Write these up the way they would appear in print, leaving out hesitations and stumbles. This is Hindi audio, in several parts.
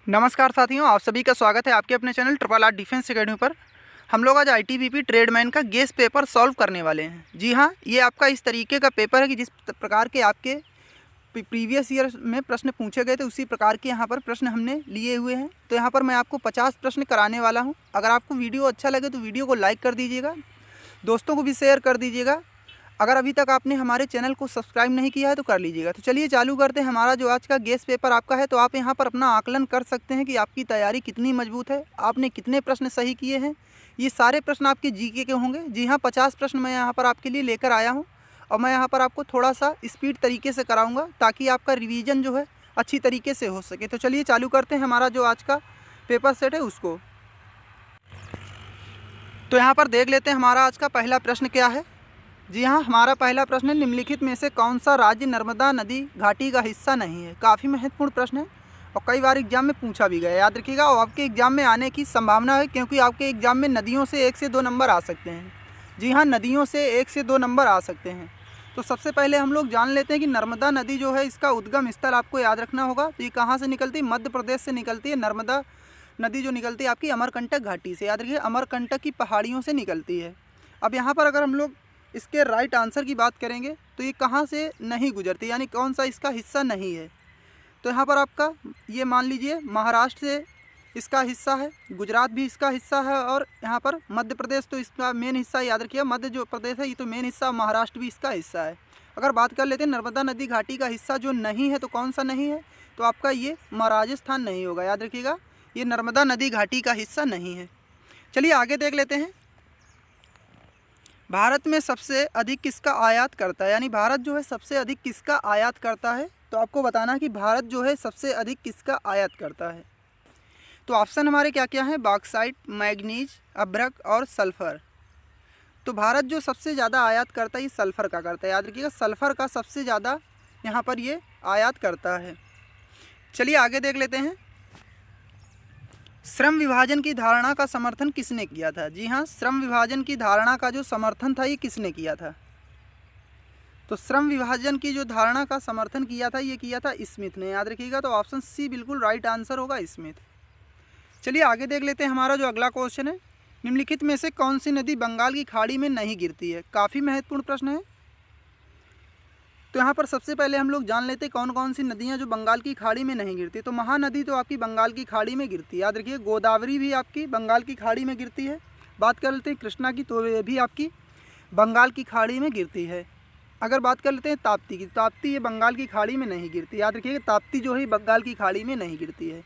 नमस्कार साथियों, आप सभी का स्वागत है आपके अपने channel triple R defence academy पर। हम लोग आज आईटीबीपी ट्रेडमैन का गेस पेपर सॉल्व करने वाले हैं। जी हाँ, ये आपका इस तरीके का पेपर है कि जिस प्रकार के आपके प्रीवियस ईयर में प्रश्न पूछे गए थे उसी प्रकार के यहाँ पर प्रश्न हमने लिए हुए हैं। तो यहाँ पर मैं आपको 50 प्रश्न कराने वाला हूँ। अगर आपको वीडियो अच्छा लगे तो वीडियो को लाइक कर दीजिएगा, दोस्तों को भी शेयर कर दीजिएगा। अगर अभी तक आपने हमारे चैनल को सब्सक्राइब नहीं किया है तो कर लीजिएगा। तो चलिए चालू करते हैं। हमारा जो आज का गेस पेपर आपका है, तो आप यहाँ पर अपना आकलन कर सकते हैं कि आपकी तैयारी कितनी मजबूत है, आपने कितने प्रश्न सही किए हैं। ये सारे प्रश्न आपके जीके के होंगे। जी हाँ, 50 प्रश्न मैं यहाँ पर आपके लिए लेकर आया हूँ और मैं यहाँ पर आपको थोड़ा सा स्पीड तरीके से कराऊँगा ताकि आपका रिविज़न जो है अच्छी तरीके से हो सके। तो चलिए चालू करते हैं हमारा जो आज का पेपर सेट है उसको। तो यहाँ पर देख लेते हैं हमारा आज का पहला प्रश्न क्या है। जी हाँ, हमारा पहला प्रश्न है, निम्नलिखित में से कौन सा राज्य नर्मदा नदी घाटी का हिस्सा नहीं है। काफ़ी महत्वपूर्ण प्रश्न है और कई बार एग्जाम में पूछा भी गया, याद रखिएगा। और आपके एग्जाम में आने की संभावना है क्योंकि आपके एग्जाम में नदियों से 1 से 2 नंबर आ सकते हैं। जी हाँ, नदियों से 1 से 2 नंबर आ सकते हैं। तो सबसे पहले हम लोग जान लेते हैं कि नर्मदा नदी जो है इसका उद्गम स्थल आपको याद रखना होगा। तो ये कहाँ से निकलती है? मध्य प्रदेश से निकलती है। नर्मदा नदी जो निकलती है आपकी अमरकंटक घाटी से, याद रखिए अमरकंटक की पहाड़ियों से निकलती है। अब यहाँ पर अगर हम लोग इसके राइट आंसर की बात करेंगे तो ये कहाँ से नहीं गुजरती, यानी कौन सा इसका हिस्सा नहीं है। तो यहाँ पर आपका ये मान लीजिए महाराष्ट्र से इसका हिस्सा है, गुजरात भी इसका हिस्सा है और यहाँ पर मध्य प्रदेश तो इसका मेन हिस्सा, याद रखिए मध्य जो प्रदेश है ये तो मेन हिस्सा, महाराष्ट्र भी इसका हिस्सा है। अगर बात कर लेते हैं नर्मदा नदी घाटी का हिस्सा जो नहीं है तो कौन सा नहीं है, तो आपका ये राजस्थान नहीं होगा। याद रखिएगा ये नर्मदा नदी घाटी का हिस्सा नहीं है। चलिए आगे देख लेते हैं। भारत में सबसे अधिक किसका आयात करता है, यानी भारत जो है सबसे अधिक किसका आयात करता है। तो आपको बताना है कि भारत जो है सबसे अधिक किसका आयात करता है। तो ऑप्शन हमारे क्या क्या हैं? बॉक्साइट, मैग्नीज, अभ्रक और सल्फर। तो भारत जो सबसे ज़्यादा आयात करता है ये सल्फर का करता है। याद रखिएगा सल्फर का सबसे ज़्यादा यहाँ पर ये आयात करता है। चलिए आगे देख लेते हैं। श्रम विभाजन की धारणा का समर्थन किसने किया था? जी हाँ, श्रम विभाजन की धारणा का जो समर्थन था ये किसने किया था? तो श्रम विभाजन की जो धारणा का समर्थन किया था ये किया था स्मिथ ने। याद रखिएगा तो ऑप्शन सी बिल्कुल राइट आंसर होगा, स्मिथ। चलिए आगे देख लेते हैं। हमारा जो अगला क्वेश्चन है, निम्नलिखित में से कौन सी नदी बंगाल की खाड़ी में नहीं गिरती है। काफ़ी महत्वपूर्ण प्रश्न है। तो यहाँ पर सबसे पहले हम लोग जान लेते हैं कौन कौन सी नदियाँ जो बंगाल की खाड़ी में नहीं गिरती। तो महानदी तो आपकी बंगाल की खाड़ी में गिरती है, याद रखिए। गोदावरी भी आपकी बंगाल की खाड़ी में गिरती है। बात कर लेते हैं कृष्णा की, तो ये भी आपकी बंगाल की खाड़ी में गिरती है। अगर बात कर लेते हैं ताप्ती की, ताप्ती ये बंगाल की खाड़ी में नहीं गिरती। याद रखिए ताप्ती जो है बंगाल की खाड़ी में नहीं गिरती है।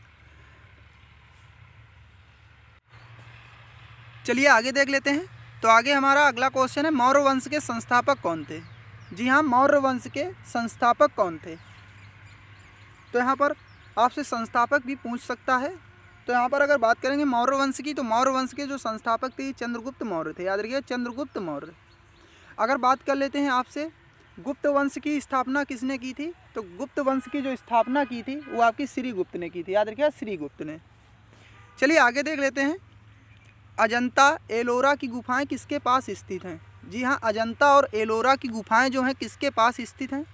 चलिए आगे देख लेते हैं। तो आगे हमारा अगला क्वेश्चन है, मौर्य वंश के संस्थापक कौन थे। जी हाँ, मौर्य वंश के संस्थापक कौन थे। तो यहाँ पर आपसे संस्थापक भी पूछ सकता है। तो यहाँ पर अगर बात करेंगे मौर्य वंश की, तो मौर्य वंश के जो संस्थापक थे चंद्रगुप्त मौर्य थे। याद रखिए चंद्रगुप्त मौर्य। अगर बात कर लेते हैं आपसे गुप्त वंश की स्थापना किसने की थी, तो गुप्त वंश की जो स्थापना की थी वो आपकी श्रीगुप्त ने की थी। याद रखिए श्रीगुप्त ने। चलिए आगे देख लेते हैं। अजंता एलोरा की गुफाएं किसके पास स्थित हैं। जी हाँ, अजंता और एलोरा की गुफाएं जो हैं किसके पास स्थित हैं।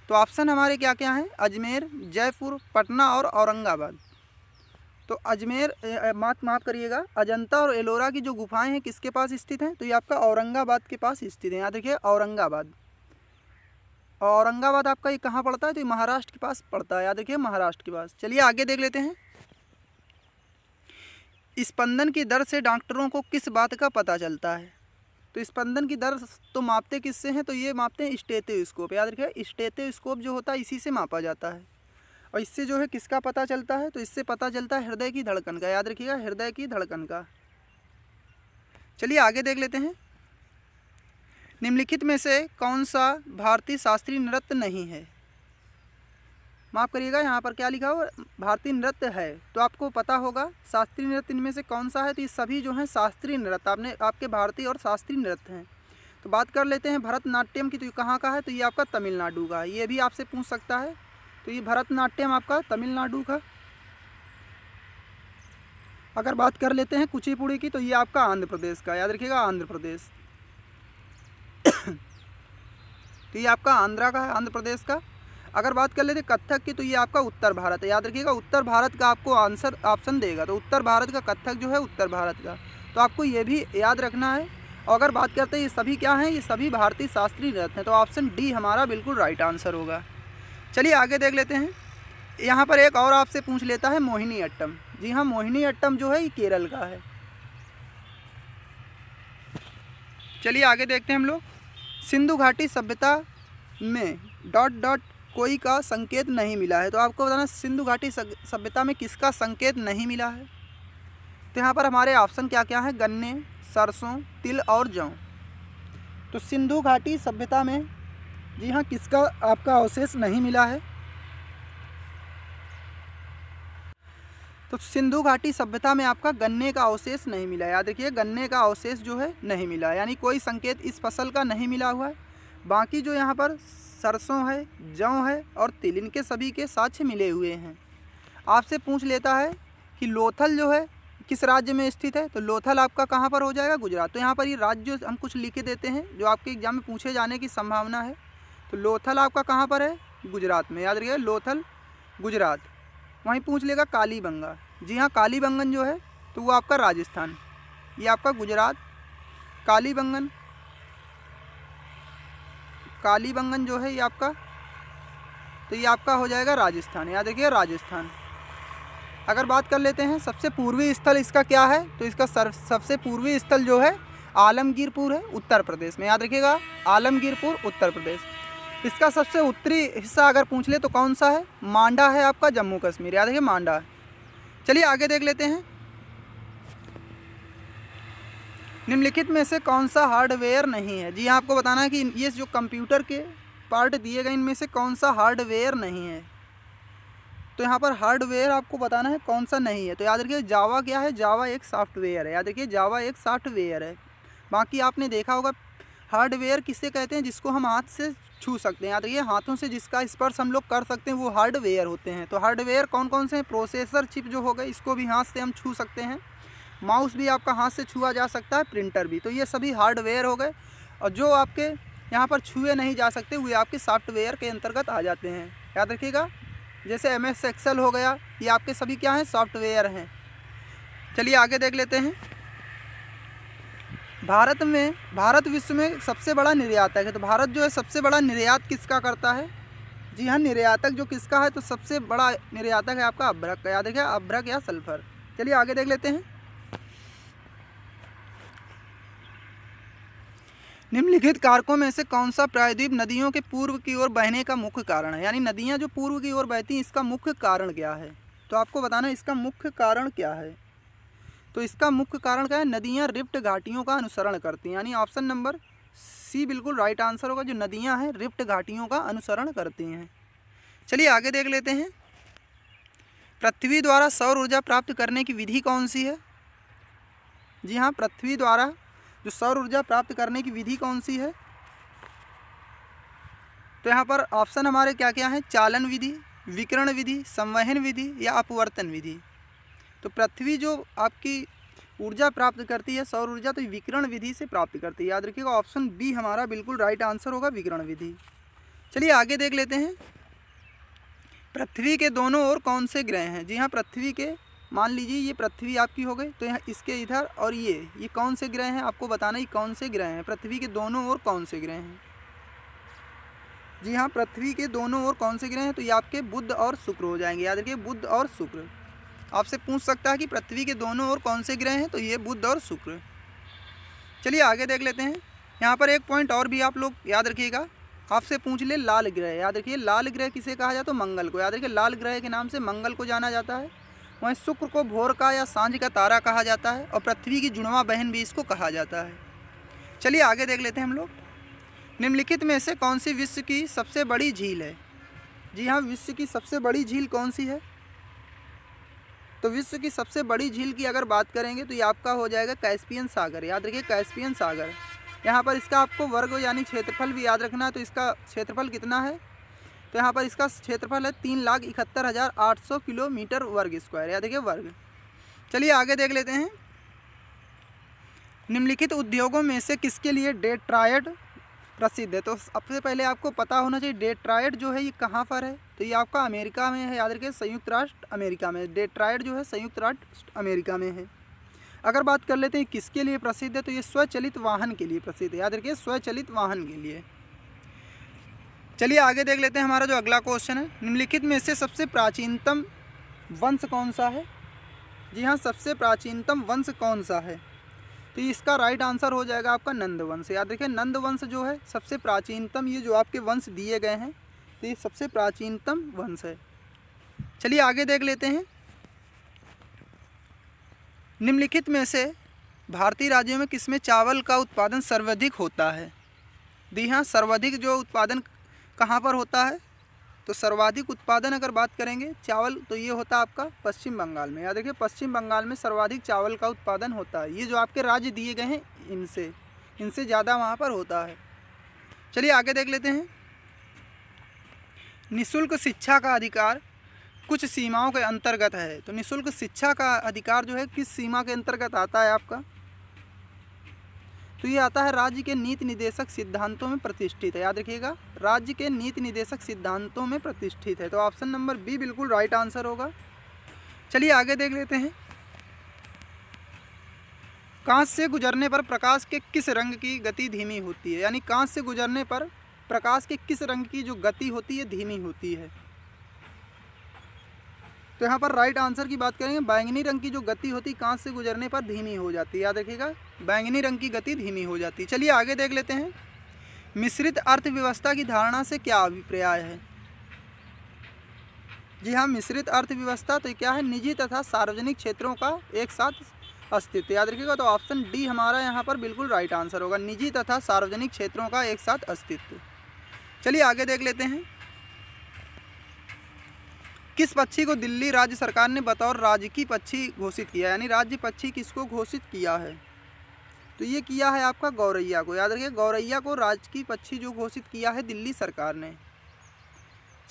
तो ऑप्शन हमारे क्या क्या हैं? अजमेर, जयपुर, पटना और औरंगाबाद। तो अजमेर माफ़ करिएगा, अजंता और एलोरा की जो गुफाएं हैं किसके पास स्थित हैं, तो ये आपका औरंगाबाद के पास स्थित है। याद रखिए औरंगाबाद। औरंगाबाद आपका ये कहाँ पड़ता है, तो ये महाराष्ट्र के पास पड़ता है। याद रखिए महाराष्ट्र के पास। चलिए आगे देख लेते हैं। स्पंदन की दर से डॉक्टरों को किस बात का पता चलता है। तो स्पंदन की दर तो मापते किससे हैं, तो ये मापते हैं स्टेथोस्कोप। याद रखिए स्टेथोस्कोप जो होता है इसी से मापा जाता है। और इससे जो है किसका पता चलता है, तो इससे पता चलता है हृदय की धड़कन का। याद रखिएगा हृदय की धड़कन का। चलिए आगे देख लेते हैं। निम्नलिखित में से कौन सा भारतीय शास्त्रीय नृत्य नहीं है। माफ़ करिएगा यहाँ पर क्या लिखा हो, भारतीय नृत्य है। तो आपको पता होगा शास्त्रीय नृत्य इनमें से कौन सा है, तो ये सभी जो हैं शास्त्रीय नृत्य आपके भारतीय और शास्त्रीय नृत्य हैं। तो बात कर लेते हैं भरतनाट्यम की, तो ये कहाँ का है, तो ये आपका तमिलनाडु का है। ये भी आपसे पूछ सकता है। तो ये भरतनाट्यम आपका तमिलनाडु का। अगर बात कर लेते हैं कुचिपुड़ी की, तो ये आपका आंध्र प्रदेश का। याद रखिएगा आंध्र प्रदेश। तो ये आपका आंध्रा का है, आंध्र प्रदेश का। अगर बात कर लेते कथक की, तो ये आपका उत्तर भारत है। याद रखिएगा, उत्तर भारत का आपको आंसर ऑप्शन देगा, तो उत्तर भारत का कथक जो है उत्तर भारत का, तो आपको ये भी याद रखना है। और अगर बात करते हैं ये सभी क्या हैं, ये सभी भारतीय शास्त्रीय नृत्य हैं, तो ऑप्शन डी हमारा बिल्कुल राइट आंसर होगा। चलिए आगे देख लेते हैं। यहाँ पर एक और आपसे पूछ लेता है मोहिनी अट्टम। जी हाँ, मोहिनी अट्टम जो है ये केरल का है। चलिए आगे देखते हैं हम लोग। सिंधु घाटी सभ्यता में डॉट डॉट कोई का संकेत नहीं मिला है, तो आपको बताना सिंधु घाटी सभ्यता में किसका संकेत नहीं मिला है। तो यहाँ पर हमारे ऑप्शन क्या क्या हैं, गन्ने, सरसों, तिल और जौ। तो सिंधु घाटी सभ्यता में जी हाँ किसका आपका अवशेष नहीं मिला है, तो सिंधु घाटी सभ्यता में आपका गन्ने का अवशेष नहीं मिला है। याद रखिए, गन्ने का अवशेष जो है नहीं मिला है, यानी कोई संकेत इस फसल का नहीं मिला हुआ है। बाकी जो यहाँ पर सरसों है, जौ है और तिल, इनके सभी के साक्ष्य मिले हुए हैं। आपसे पूछ लेता है कि लोथल जो है किस राज्य में स्थित है, तो लोथल आपका कहाँ पर हो जाएगा, गुजरात। तो यहाँ पर ये राज्य हम कुछ लिखे देते हैं जो आपके एग्जाम में पूछे जाने की संभावना है। तो लोथल आपका कहाँ पर है, गुजरात में। याद रखिए, लोथल गुजरात। वहीं पूछ लेगा कालीबंगा। जी हाँ, कालीबंगन जो है तो वो आपका राजस्थान, ये आपका गुजरात। कालीबंगन जो है ये आपका, तो ये आपका हो जाएगा राजस्थान। याद रखिए, राजस्थान। अगर बात कर लेते हैं सबसे पूर्वी स्थल इसका क्या है, तो इसका सबसे पूर्वी स्थल जो है आलमगीरपुर है, उत्तर प्रदेश में। याद रखिएगा, आलमगीरपुर उत्तर प्रदेश। इसका सबसे उत्तरी हिस्सा अगर पूछ ले तो कौन सा है, मांडा है आपका, जम्मू कश्मीर। याद रखिए, मांडा। चलिए आगे देख लेते हैं। निम्नलिखित में से कौन सा हार्डवेयर नहीं है। जी हाँ, आपको बताना है कि ये जो कंप्यूटर के पार्ट दिए गए इनमें से कौन सा हार्डवेयर नहीं है। तो यहाँ पर हार्डवेयर आपको बताना है कौन सा नहीं है। तो याद रखिए, जावा क्या है, जावा एक सॉफ्टवेयर है। याद रखिए, जावा एक सॉफ्टवेयर है। बाकी आपने देखा होगा हार्डवेयर किसे कहते हैं, जिसको हम हाथ से छू सकते हैं। याद रखिए, हाथों से जिसका स्पर्श हम लोग कर सकते हैं वो हार्डवेयर होते हैं। तो हार्डवेयर कौन कौन से हैं, प्रोसेसर चिप जो हो गए, इसको भी हाथ से हम छू सकते हैं। माउस भी आपका हाथ से छुआ जा सकता है, प्रिंटर भी। तो ये सभी हार्डवेयर हो गए, और जो आपके यहाँ पर छुए नहीं जा सकते वे आपके सॉफ्टवेयर के अंतर्गत आ जाते हैं। याद रखिएगा, जैसे MS एक्सेल हो गया, ये आपके सभी क्या हैं, सॉफ्टवेयर हैं। चलिए आगे देख लेते हैं। भारत विश्व में सबसे बड़ा निर्यातक है। तो भारत जो है सबसे बड़ा निर्यात किसका करता है। जी हाँ, निर्यातक जो किसका है, तो सबसे बड़ा निर्यातक है आपका अभ्रक का। याद रखिए, अभ्रक या सल्फर। चलिए आगे देख लेते हैं। निम्नलिखित कारकों में से कौन सा प्रायद्वीप नदियों के पूर्व की ओर बहने का मुख्य कारण है। यानी नदियाँ जो पूर्व की ओर बहती हैं, इसका मुख्य कारण क्या है। तो आपको बताना है इसका मुख्य कारण क्या है। तो इसका मुख्य कारण क्या है, नदियाँ रिफ्ट घाटियों का अनुसरण करती हैं। यानी ऑप्शन नंबर सी बिल्कुल राइट आंसर होगा। जो नदियाँ हैं रिफ्ट घाटियों का अनुसरण करती हैं। चलिए आगे देख लेते हैं। पृथ्वी द्वारा सौर ऊर्जा प्राप्त करने की विधि कौन सी है। जी हाँ, पृथ्वी द्वारा जो सौर ऊर्जा प्राप्त करने की विधि कौन सी है। तो यहाँ पर ऑप्शन हमारे क्या क्या हैं, चालन विधि, विकिरण विधि, संवहन विधि या अपवर्तन विधि। तो पृथ्वी जो आपकी ऊर्जा प्राप्त करती है, सौर ऊर्जा, तो विकिरण विधि से प्राप्त करती है। याद रखिएगा, ऑप्शन बी हमारा बिल्कुल राइट आंसर होगा, विकिरण विधि। चलिए आगे देख लेते हैं। पृथ्वी के दोनों ओर कौन से ग्रह हैं। जी हाँ, पृथ्वी के, मान लीजिए ये पृथ्वी आपकी हो गई, तो यहाँ इसके इधर और ये कौन से ग्रह हैं, आपको बताना ही कौन से ग्रह हैं। पृथ्वी के दोनों ओर कौन से ग्रह हैं। जी हाँ, पृथ्वी के दोनों ओर कौन से ग्रह हैं, तो ये आपके बुध और शुक्र हो जाएंगे। याद रखिए, बुध और शुक्र। आपसे पूछ सकता है कि पृथ्वी के दोनों ओर कौन से ग्रह हैं, तो ये बुध और शुक्र। चलिए आगे देख लेते हैं। यहाँ पर एक पॉइंट और भी आप लोग याद रखिएगा, आपसे पूछ ले लाल ग्रह। याद रखिए, लाल ग्रह किसे कहा जाता है, मंगल को। याद रखिए, लाल ग्रह के नाम से मंगल को जाना जाता है। वहीं शुक्र को भोर का या सांझ का तारा कहा जाता है, और पृथ्वी की जुड़वां बहन भी इसको कहा जाता है। चलिए आगे देख लेते हैं हम लोग। निम्नलिखित में से कौन सी विश्व की सबसे बड़ी झील है। जी हाँ, विश्व की सबसे बड़ी झील कौन सी है। तो विश्व की सबसे बड़ी झील की अगर बात करेंगे तो ये आपका हो जाएगा कैस्पियन सागर। याद रखिए, कैस्पियन सागर। यहाँ पर इसका आपको वर्ग यानी क्षेत्रफल भी याद रखना है। तो इसका क्षेत्रफल कितना है, तो यहाँ पर इसका क्षेत्रफल है 3,71,800 किलोमीटर वर्ग स्क्वायर। याद रखिए, वर्ग। चलिए आगे देख लेते हैं। निम्नलिखित उद्योगों में से किसके लिए डेट्रॉयट प्रसिद्ध है। तो सबसे पहले आपको पता होना चाहिए डेट्रॉयट जो है ये कहाँ पर है, तो ये आपका अमेरिका में है। याद रखिए संयुक्त राष्ट्र अमेरिका में, डेट्रॉयट जो है संयुक्त राष्ट्र अमेरिका में है। अगर बात कर लेते हैं किसके लिए प्रसिद्ध है, तो ये स्वचालित वाहन के लिए प्रसिद्ध है। याद रखिए स्वचालित वाहन के लिए। चलिए आगे देख लेते हैं हमारा जो अगला क्वेश्चन है, निम्नलिखित में से सबसे प्राचीनतम वंश कौन सा है। जी हाँ, सबसे प्राचीनतम वंश कौन सा है, तो इसका राइट आंसर हो जाएगा आपका नंद वंश। याद रखिए नंद वंश जो है सबसे प्राचीनतम, ये जो आपके वंश दिए गए हैं तो ये सबसे प्राचीनतम वंश है। चलिए आगे देख लेते हैं, निम्नलिखित में से भारतीय राज्यों में किसमें चावल का उत्पादन सर्वाधिक होता है। जी हाँ, सर्वाधिक जो उत्पादन कहाँ पर होता है, तो सर्वाधिक उत्पादन अगर बात करेंगे चावल तो ये होता है आपका पश्चिम बंगाल में। याद रखिए पश्चिम बंगाल में सर्वाधिक चावल का उत्पादन होता है। ये जो आपके राज्य दिए गए हैं इनसे ज़्यादा वहाँ पर होता है। चलिए आगे देख लेते हैं, निःशुल्क शिक्षा का अधिकार कुछ सीमाओं के अंतर्गत है। तो निःशुल्क शिक्षा का अधिकार जो है किस सीमा के अंतर्गत आता है आपका, तो ये आता है राज्य के नीति निदेशक सिद्धांतों में प्रतिष्ठित है। याद रखिएगा राज्य के नीति निदेशक सिद्धांतों में प्रतिष्ठित है। तो ऑप्शन नंबर बी बिल्कुल राइट आंसर होगा। चलिए आगे देख लेते हैं, कांच से गुजरने पर प्रकाश के किस रंग की गति धीमी होती है। यानी कांच से गुजरने पर प्रकाश के किस रंग की जो गति होती है धीमी होती है। तो यहाँ पर राइट आंसर की बात करेंगे, बैंगनी रंग की जो गति होती है कांच से गुजरने पर धीमी हो जाती है। याद रखिएगा बैंगनी रंग की गति धीमी हो जाती है। चलिए आगे देख लेते हैं, मिश्रित अर्थव्यवस्था की धारणा से क्या अभिप्राय है। जी हाँ, मिश्रित अर्थव्यवस्था तो क्या है, निजी तथा सार्वजनिक क्षेत्रों का एक साथ अस्तित्व। याद रखिएगा तो ऑप्शन डी हमारा यहाँ पर बिल्कुल राइट आंसर होगा, निजी तथा सार्वजनिक क्षेत्रों का एक साथ अस्तित्व। चलिए आगे देख लेते हैं, किस पक्षी को दिल्ली राज्य सरकार ने बतौर राजकीय पक्षी घोषित किया। यानी राज्य पक्षी किसको घोषित किया है, तो ये किया है आपका गौरैया को। याद रखिए गौरैया को राजकीय पक्षी जो घोषित किया है दिल्ली सरकार ने।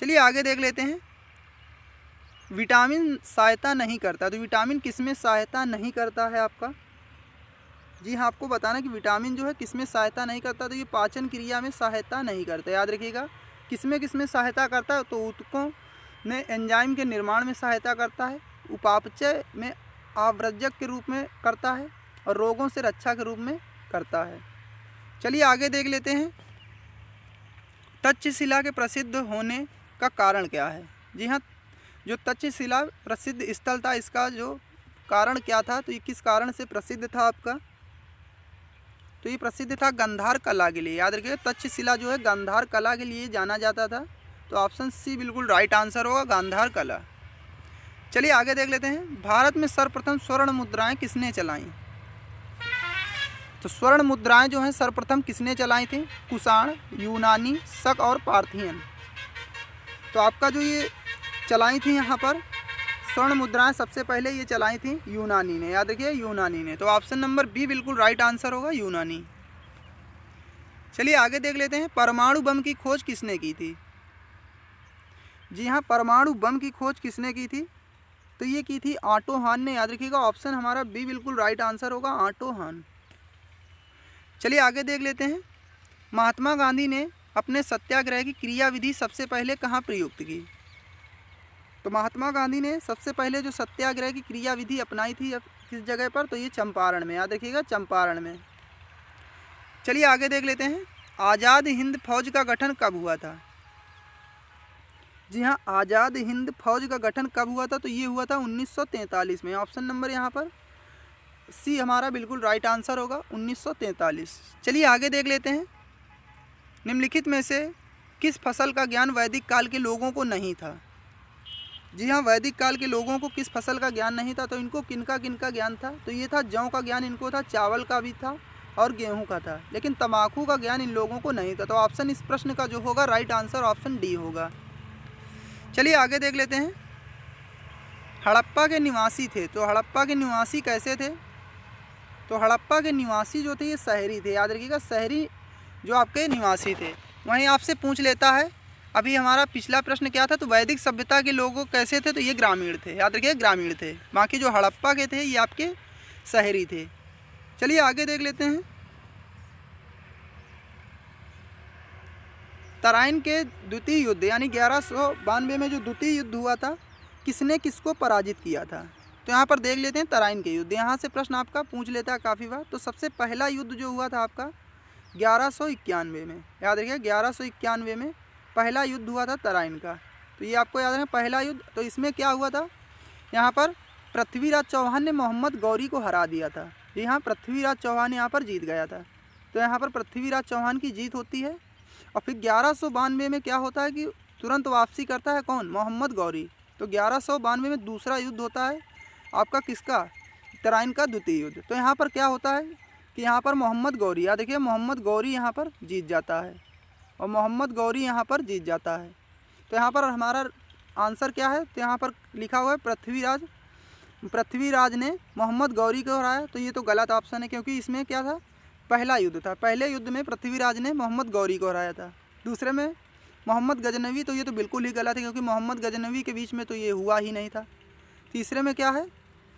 चलिए आगे देख लेते हैं, विटामिन सहायता नहीं करता। तो विटामिन किसमें सहायता नहीं करता है आपका, जी हाँ आपको बताना कि विटामिन जो है किसमें सहायता नहीं करता, तो ये पाचन क्रिया में सहायता नहीं करता। याद रखिएगा किसमें सहायता करता है, तो ऊतकों में एंजाइम के निर्माण में सहायता करता है, उपापचय में आवर्जक के रूप में करता है और रोगों से रक्षा के रूप में करता है। चलिए आगे देख लेते हैं, तक्षशिला के प्रसिद्ध होने का कारण क्या है। जी हाँ, जो तक्षशिला प्रसिद्ध स्थल था इसका जो कारण क्या था, तो ये किस कारण से प्रसिद्ध था आपका, तो ये प्रसिद्ध था गांधार कला के लिए। याद रखिए तक्षशिला जो है गांधार कला के लिए जाना जाता था। तो ऑप्शन सी बिल्कुल राइट आंसर होगा, गांधार कला। चलिए आगे देख लेते हैं, भारत में सर्वप्रथम स्वर्ण मुद्राएं किसने चलाई। तो स्वर्ण मुद्राएं जो हैं सर्वप्रथम किसने चलाई थी, कुषाण, यूनानी, शक और पार्थियन। तो आपका जो ये चलाई थी यहाँ पर स्वर्ण मुद्राएं सबसे पहले ये चलाई थी यूनानी ने। याद रखिए यूनानी ने। तो ऑप्शन नंबर बी बिल्कुल राइट आंसर होगा, यूनानी। चलिए आगे देख लेते हैं, परमाणु बम की खोज किसने की थी। जी हाँ, परमाणु बम की खोज किसने की थी, तो ये की थी ऑटो हान ने। याद रखिएगा ऑप्शन हमारा बी बिल्कुल राइट आंसर होगा, ऑटो हान। चलिए आगे देख लेते हैं, महात्मा गांधी ने अपने सत्याग्रह की क्रियाविधि सबसे पहले कहाँ प्रयुक्त की। तो महात्मा गांधी ने सबसे पहले जो सत्याग्रह की क्रियाविधि अपनाई थी किस जगह पर, तो ये चंपारण में। याद रखिएगा चंपारण में। चलिए आगे देख लेते हैं, आज़ाद हिंद फौज का गठन कब हुआ था। जी हाँ, आज़ाद हिंद फौज का गठन कब हुआ था, तो ये हुआ था 1943 में। ऑप्शन नंबर यहाँ पर सी हमारा बिल्कुल राइट आंसर होगा, 1943। चलिए आगे देख लेते हैं, निम्नलिखित में से किस फसल का ज्ञान वैदिक काल के लोगों को नहीं था। जी हाँ, वैदिक काल के लोगों को किस फसल का ज्ञान नहीं था, तो इनको किनका ज्ञान था, तो ये था जौ का ज्ञान इनको था, चावल का भी था और गेहूं का था, लेकिन तंबाकू का ज्ञान इन लोगों को नहीं था। तो ऑप्शन इस प्रश्न का जो होगा राइट आंसर ऑप्शन डी होगा। चलिए आगे देख लेते हैं, हड़प्पा के निवासी थे। तो हड़प्पा के निवासी कैसे थे, तो हड़प्पा के निवासी जो थे ये शहरी थे। याद रखिएगा शहरी जो आपके निवासी थे। वहीं आपसे पूछ लेता है, अभी हमारा पिछला प्रश्न क्या था, तो वैदिक सभ्यता के लोग कैसे थे, तो ये ग्रामीण थे। याद रखिए ग्रामीण थे। बाकी जो हड़प्पा के थे ये आपके शहरी थे। चलिए आगे देख लेते हैं, तराइन के द्वितीय युद्ध यानी 1192 में जो द्वितीय युद्ध हुआ था, किसने किसको पराजित किया था? तो यहाँ पर देख लेते हैं तराइन के युद्ध। यहाँ से प्रश्न आपका पूछ लेता है काफ़ी बार। तो सबसे पहला युद्ध जो हुआ था आपका 1191 में, याद रखिए 1191 में पहला युद्ध हुआ था तराइन का। तो ये आपको याद रखना पहला युद्ध। तो इसमें क्या हुआ था, यहाँ पर पृथ्वीराज चौहान ने मोहम्मद गौरी को हरा दिया था। यहाँ पृथ्वीराज चौहान यहाँ पर जीत गया था। तो यहाँ पर पृथ्वीराज चौहान की जीत होती है। और फिर 1192 में क्या होता है कि तुरंत वापसी करता है कौन, मोहम्मद गौरी। तो 1192 में दूसरा युद्ध होता है आपका किसका, तराइन का द्वितीय युद्ध। तो यहाँ पर क्या होता है कि यहाँ पर मोहम्मद गौरी, याद देखिए मोहम्मद गौरी यहाँ पर जीत जाता है और मोहम्मद गौरी यहाँ पर जीत जाता है। तो यहाँ पर हमारा आंसर क्या है, तो यहाँ पर लिखा हुआ है पृथ्वीराज ने मोहम्मद गौरी को हराया। तो ये तो गलत ऑप्शन है, क्योंकि इसमें क्या था, पहला युद्ध था। पहले युद्ध में पृथ्वीराज ने मोहम्मद गौरी को हराया था। दूसरे में मोहम्मद गजनवी, तो ये तो बिल्कुल ही गलत है, क्योंकि मोहम्मद गजनवी के बीच में तो ये हुआ ही नहीं था। तीसरे में क्या है,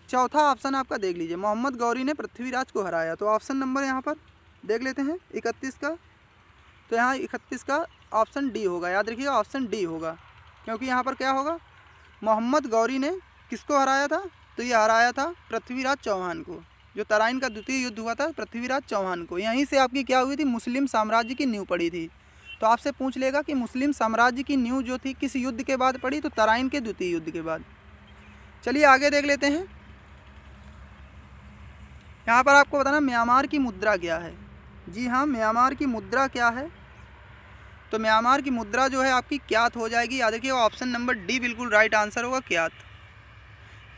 चौथा ऑप्शन आपका देख लीजिए, मोहम्मद गौरी ने पृथ्वीराज को हराया। तो ऑप्शन नंबर यहाँ पर देख लेते हैं 31 का। तो यहाँ 31 का ऑप्शन डी होगा, याद रखिएगा ऑप्शन डी होगा, क्योंकि यहाँ पर क्या होगा, मोहम्मद गौरी ने किसको हराया था, तो ये हराया था पृथ्वीराज चौहान को। जो तराइन का द्वितीय युद्ध हुआ था पृथ्वीराज चौहान को, यहीं से आपकी क्या हुई थी, मुस्लिम साम्राज्य की नींव पड़ी थी। तो आपसे पूछ लेगा कि मुस्लिम साम्राज्य की नींव जो थी किस युद्ध के बाद पड़ी, तो तराइन के द्वितीय युद्ध के बाद। चलिए आगे देख लेते हैं। यहाँ पर आपको बताना म्यांमार की मुद्रा क्या है। जी हाँ, म्यांमार की मुद्रा क्या है, तो म्यांमार की मुद्रा जो है आपकी क्यात हो जाएगी। याद रखिए ऑप्शन नंबर डी बिल्कुल राइट आंसर होगा, क्यात।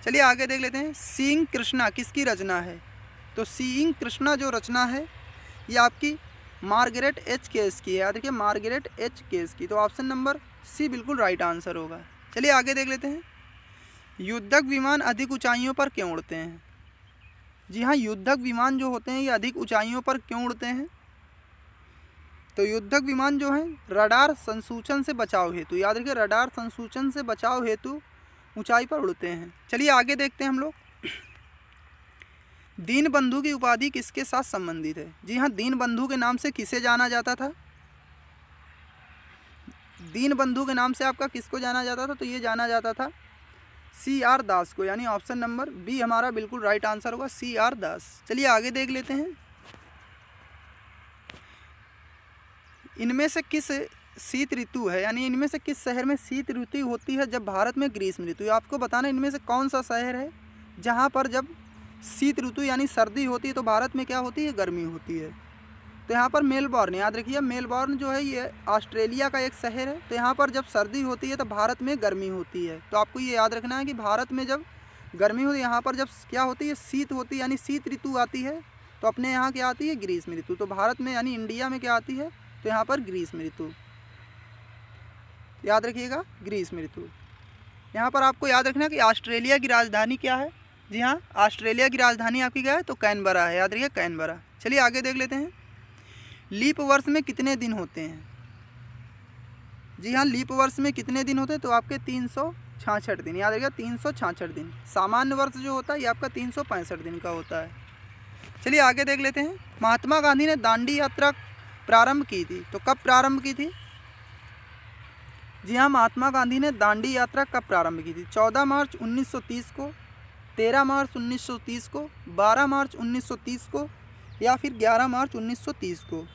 चलिए आगे देख लेते हैं। सीइंग कृष्णा किसकी रचना है, तो सीइंग कृष्णा जो रचना है ये आपकी मार्गरेट एच केस की है। याद रखिए मार्गरेट एच केस की। तो ऑप्शन नंबर सी बिल्कुल राइट आंसर होगा। चलिए आगे देख लेते हैं। युद्धक विमान अधिक ऊंचाइयों पर क्यों उड़ते हैं। जी हाँ, युद्धक विमान जो होते हैं ये अधिक ऊंचाइयों पर क्यों उड़ते हैं, तो युद्धक विमान जो है रडार संसूचन से बचाव हेतु, याद रखिए रडार संसूचन से बचाव हेतु ऊंचाई पर उड़ते हैं। चलिए आगे देखते हैं हम लोग। दीनबंधु की उपाधि किसके साथ संबंधित है। जी हाँ, दीनबंधु के नाम से किसे जाना जाता था, दीनबंधु के नाम से आपका किसको जाना जाता था, तो ये जाना जाता था CR दास को, यानी ऑप्शन नंबर बी हमारा बिल्कुल राइट आंसर होगा, CR दास। चलिए आगे देख लेते हैं। इनमें से किस शीत ऋतु है, यानी इनमें से किस शहर में शीत ऋतु होती है जब भारत में ग्रीष्म ऋतु। आपको बताना इनमें से कौन सा शहर है जहाँ पर जब शीत ऋतु यानी सर्दी होती है तो भारत में क्या होती है, गर्मी होती है। तो यहाँ पर मेलबॉर्न, याद रखिए मेलबॉर्न जो है ये ऑस्ट्रेलिया का एक शहर है। तो यहाँ पर जब सर्दी होती है तो भारत में गर्मी होती है। तो आपको ये याद रखना है कि भारत में जब गर्मी होती है, यहाँ पर जब क्या होती है, शीत होती है, यानी शीत ऋतु आती है। तो अपने यहाँ क्या आती है, ग्रीष्म ऋतु। तो भारत में यानी इंडिया में क्या आती है, तो यहाँ पर ग्रीष्म ऋतु, याद रखिएगा ग्रीष्म ऋतु। यहाँ पर आपको याद रखना कि ऑस्ट्रेलिया की राजधानी क्या है। जी हाँ, ऑस्ट्रेलिया की राजधानी आपकी क्या है, तो कैनबरा है, याद रखिए कैनबरा। चलिए आगे देख लेते हैं। लीप वर्ष में कितने दिन होते हैं। जी हाँ, लीप वर्ष में कितने दिन होते हैं, तो आपके 366 दिन, याद रखिएगा 366 दिन। सामान्य वर्ष जो होता है ये आपका 365 दिन का होता है। चलिए आगे देख लेते हैं। महात्मा गांधी ने दांडी यात्रा प्रारंभ की थी, तो कब प्रारंभ की थी। जी हाँ, महात्मा गांधी ने दांडी यात्रा कब प्रारंभ की थी, 14 मार्च 1930 को, 13 मार्च 1930 को, 12 मार्च 1930 को, या फिर 11 मार्च 1930 को।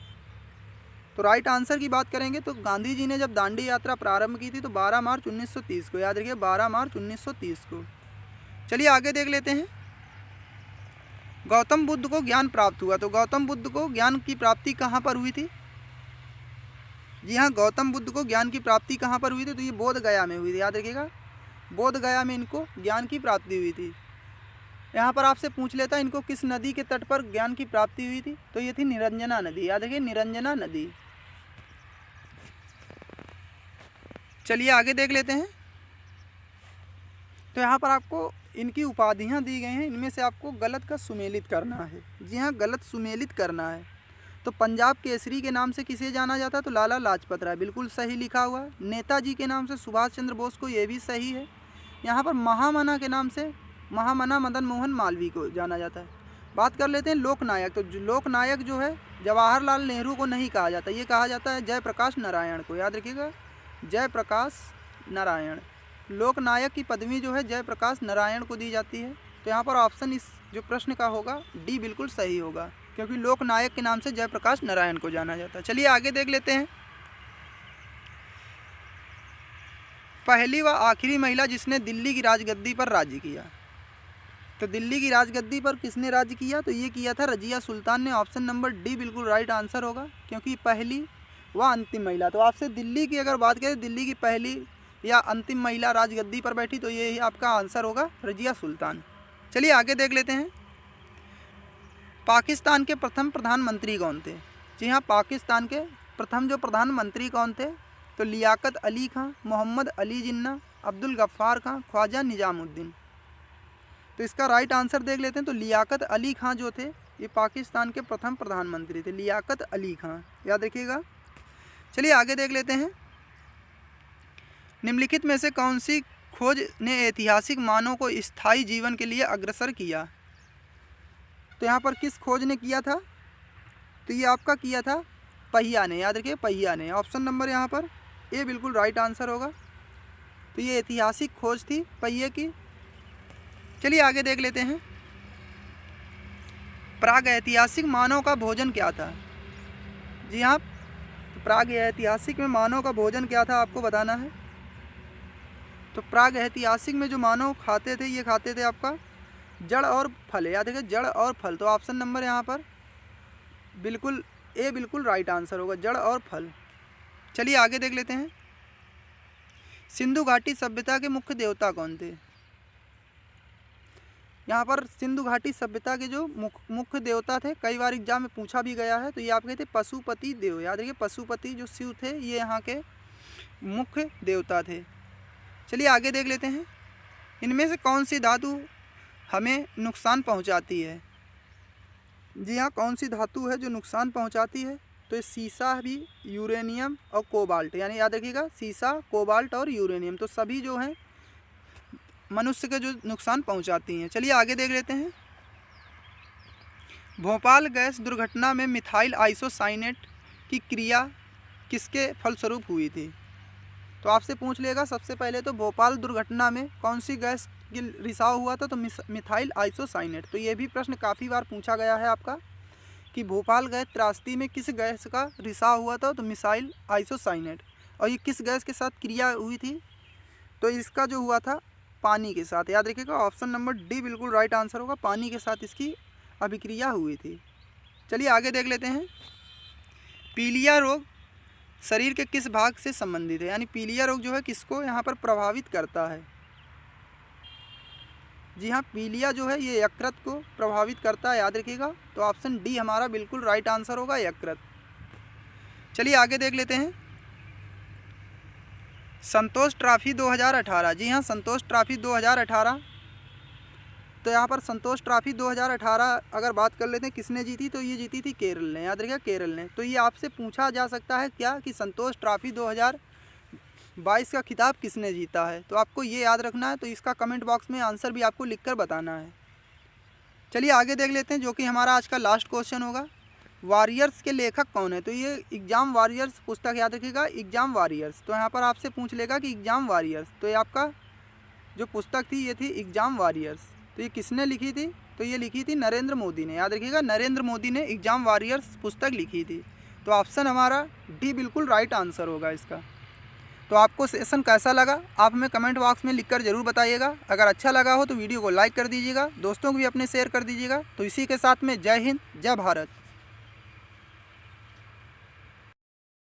तो राइट आंसर की बात करेंगे तो गांधी जी ने जब दांडी यात्रा प्रारंभ की थी तो 12 मार्च 1930 को, याद रखिए 12 मार्च 1930 को। चलिए आगे देख लेते हैं। गौतम बुद्ध को ज्ञान प्राप्त हुआ, तो गौतम बुद्ध को ज्ञान की प्राप्ति कहाँ पर हुई थी। जी हाँ, गौतम बुद्ध को ज्ञान की प्राप्ति कहाँ पर हुई थी, तो ये बोध गया में हुई थी, याद रखिएगा बोध गया में इनको ज्ञान की प्राप्ति हुई थी। यहाँ पर आपसे पूछ लेता है इनको किस नदी के तट पर ज्ञान की प्राप्ति हुई थी, तो ये थी निरंजना नदी, याद रखिए निरंजना नदी। चलिए आगे देख लेते हैं। तो यहाँ पर आपको इनकी उपाधियाँ दी गई हैं, इनमें से आपको गलत का सुमेलित करना है। जी हाँ, गलत सुमेलित करना है। तो पंजाब केसरी के नाम से किसे जाना जाता है, तो लाला लाजपत राय, बिल्कुल सही लिखा हुआ है। नेताजी के नाम से सुभाष चंद्र बोस को, ये भी सही है। यहाँ पर महामना के नाम से महामना मदन मोहन मालवीय को जाना जाता है। बात कर लेते हैं लोकनायक। तो लोकनायक जो है जवाहरलाल नेहरू को नहीं कहा जाता, ये कहा जाता है जयप्रकाश नारायण को। याद रखिएगा, जयप्रकाश नारायण। लोकनायक की पदवी जो है जयप्रकाश नारायण को दी जाती है। तो यहाँ पर ऑप्शन इस जो प्रश्न का होगा डी बिल्कुल सही होगा, क्योंकि लोकनायक के नाम से जयप्रकाश नारायण को जाना जाता है। चलिए आगे देख लेते हैं। पहली व आखिरी महिला जिसने दिल्ली की राजगद्दी पर राज्य किया। तो दिल्ली की राजगद्दी पर किसने राज्य किया? तो ये किया था रजिया सुल्तान ने। ऑप्शन नंबर डी बिल्कुल राइट आंसर होगा, क्योंकि पहली व अंतिम महिला। तो आपसे दिल्ली की अगर बात करें, दिल्ली की पहली या अंतिम महिला राजगद्दी पर बैठी, तो ये आपका आंसर होगा रजिया सुल्तान। चलिए आगे देख लेते हैं। पाकिस्तान के प्रथम प्रधानमंत्री कौन थे? जी हाँ, पाकिस्तान के प्रथम जो प्रधानमंत्री कौन थे? तो लियाकत अली खां, मोहम्मद अली जिन्ना, अब्दुल गफ्फार खां, ख्वाजा निजामुद्दीन। तो इसका राइट आंसर देख लेते हैं। तो लियाकत अली खां जो थे ये पाकिस्तान के प्रथम प्रधानमंत्री थे, लियाकत अली खां, याद रखिएगा। चलिए आगे देख लेते हैं। निम्नलिखित में से कौन सी खोज ने ऐतिहासिक मानव को स्थायी जीवन के लिए अग्रसर किया? तो यहाँ पर किस खोज ने किया था? तो ये आपका किया था पहिया ने, याद रखिए पहिया ने। ऑप्शन नंबर यहाँ पर ए बिल्कुल राइट आंसर होगा। तो ये ऐतिहासिक खोज थी पहिए की। चलिए आगे देख लेते हैं। प्राग ऐतिहासिक मानव का भोजन क्या था? जी हाँ, प्राग ऐतिहासिक में मानव का भोजन क्या था आपको बताना है। तो प्राग ऐतिहासिक में जो मानव खाते थे, ये खाते थे आपका जड़ और फल, याद रखिए जड़ और फल। तो ऑप्शन नंबर यहाँ पर बिल्कुल ए बिल्कुल राइट आंसर होगा, जड़ और फल। चलिए आगे देख लेते हैं। सिंधु घाटी सभ्यता के मुख्य देवता कौन थे? यहाँ पर सिंधु घाटी सभ्यता के जो मुख्य देवता थे, कई बार एग्जाम में पूछा भी गया है। तो ये आपके थे पशुपति देव, याद रखिए पशुपति जो शिव थे ये यहाँ के मुख्य देवता थे। चलिए आगे देख लेते हैं। इनमें से कौन सी धातु हमें नुकसान पहुँचाती है? जी हाँ, कौन सी धातु है जो नुकसान पहुँचाती है? तो सीसा भी, यूरेनियम और कोबाल्ट, यानी याद रखिएगा सीसा, कोबाल्ट और यूरेनियम, तो सभी जो हैं मनुष्य के जो नुकसान पहुंचाती हैं। चलिए आगे देख लेते हैं। भोपाल गैस दुर्घटना में मिथाइल आइसोसाइनेट की क्रिया किसके फलस्वरूप हुई थी? तो आपसे पूछ लेगा सबसे पहले तो भोपाल दुर्घटना में कौन सी गैस की रिसाव हुआ था? तो मिथाइल आइसोसाइनेट। तो ये भी प्रश्न काफ़ी बार पूछा गया है आपका कि भोपाल गैस त्रासदी में किस गैस का रिसाव हुआ था? तो मिथाइल आइसोसाइनेट। और ये किस गैस के साथ क्रिया हुई थी? तो इसका जो हुआ था पानी के साथ, याद रखिएगा ऑप्शन नंबर डी बिल्कुल राइट आंसर होगा, पानी के साथ इसकी अभिक्रिया हुई थी। चलिए आगे देख लेते हैं। पीलिया रोग शरीर के किस भाग से संबंधित है? यानी पीलिया रोग जो है किसको यहाँ पर प्रभावित करता है? जी हाँ, पीलिया जो है ये यकृत को प्रभावित करता है, याद रखिएगा। तो ऑप्शन डी हमारा बिल्कुल राइट आंसर होगा, यकृत। चलिए आगे देख लेते हैं। संतोष ट्रॉफी 2018, जी हाँ संतोष ट्रॉफी 2018। तो यहाँ पर संतोष ट्रॉफी 2018 अगर बात कर लेते हैं किसने जीती, तो ये जीती थी केरल ने, याद रखिएगा केरल ने। तो ये आपसे पूछा जा सकता है क्या कि संतोष ट्रॉफी 2022 का खिताब किसने जीता है? तो आपको ये याद रखना है। तो इसका कमेंट बॉक्स में आंसर भी आपको लिखकर बताना है। चलिए आगे देख लेते हैं, जो कि हमारा आज का लास्ट क्वेश्चन होगा। वॉरियर्स के लेखक कौन है? तो ये एग्जाम वॉरियर्स पुस्तक, याद रखिएगा एग्जाम वॉरियर्स। तो यहाँ पर आपसे पूछ लेगा कि एग्जाम वॉरियर्स, तो ये आपका जो पुस्तक थी ये थी एग्जाम वॉरियर्स। तो ये किसने लिखी थी? तो ये लिखी थी नरेंद्र मोदी ने, याद रखिएगा नरेंद्र मोदी ने एग्जाम वॉरियर्स पुस्तक लिखी थी। तो ऑप्शन हमारा डी बिल्कुल राइट आंसर होगा इसका। तो आपको सेशन कैसा लगा आप हमें कमेंट बॉक्स में लिखकर ज़रूर बताइएगा। अगर अच्छा लगा हो तो वीडियो को लाइक कर दीजिएगा, दोस्तों को भी अपने शेयर कर दीजिएगा। तो इसी के साथ में जय हिंद, जय भारत।